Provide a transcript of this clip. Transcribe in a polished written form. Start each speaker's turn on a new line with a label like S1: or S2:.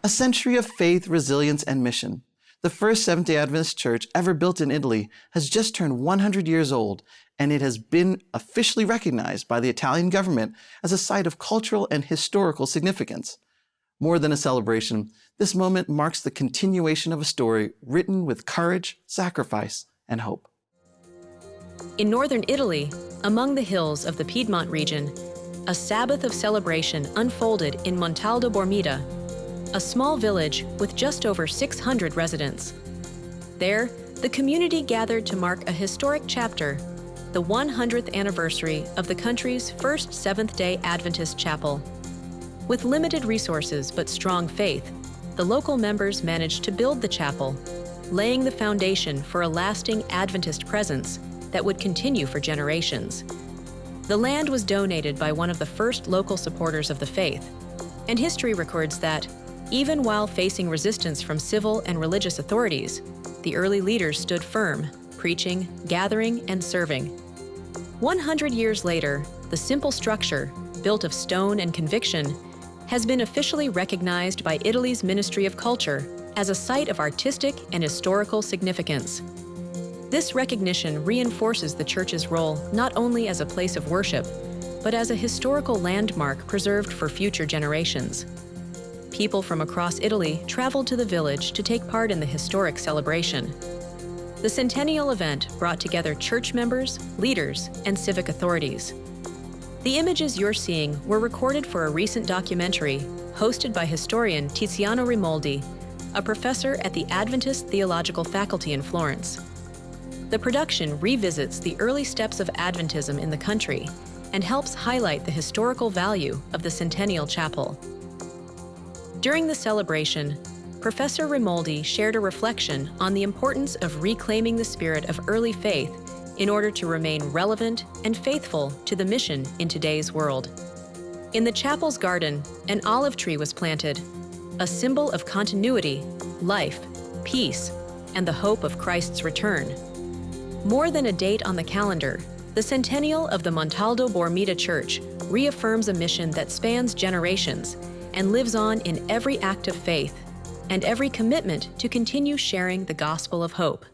S1: A century of faith, resilience, and mission. The first Seventh-day Adventist Church ever built in Italy has just turned 100 years old, and it has been officially recognized by the Italian government as a site of cultural and historical significance. More than a celebration, this moment marks the continuation of a story written with courage, sacrifice, and hope.
S2: In northern Italy, among the hills of the Piedmont region, a Sabbath of celebration unfolded in Montaldo Bormida, a small village with just over 600 residents. There, the community gathered to mark a historic chapter, the 100th anniversary of the country's first Seventh-day Adventist chapel. With limited resources but strong faith, the local members managed to build the chapel, laying the foundation for a lasting Adventist presence that would continue for generations. The land was donated by one of the first local supporters of the faith, and history records that, even while facing resistance from civil and religious authorities, the early leaders stood firm, preaching, gathering, and serving. 100 years later, the simple structure, built of stone and conviction, has been officially recognized by Italy's Ministry of Culture as a site of artistic and historical significance. This recognition reinforces the church's role not only as a place of worship, but as a historical landmark preserved for future generations. People from across Italy traveled to the village to take part in the historic celebration. The centennial event brought together church members, leaders, and civic authorities. The images you're seeing were recorded for a recent documentary hosted by historian Tiziano Rimoldi, a professor at the Adventist Theological Faculty in Florence. The production revisits the early steps of Adventism in the country and helps highlight the historical value of the Centennial Chapel. During the celebration, Professor Rimoldi shared a reflection on the importance of reclaiming the spirit of early faith in order to remain relevant and faithful to the mission in today's world. In the chapel's garden, an olive tree was planted, a symbol of continuity, life, peace, and the hope of Christ's return. More than a date on the calendar, the centennial of the Montaldo Bormida Church reaffirms a mission that spans generations and lives on in every act of faith and every commitment to continue sharing the gospel of hope.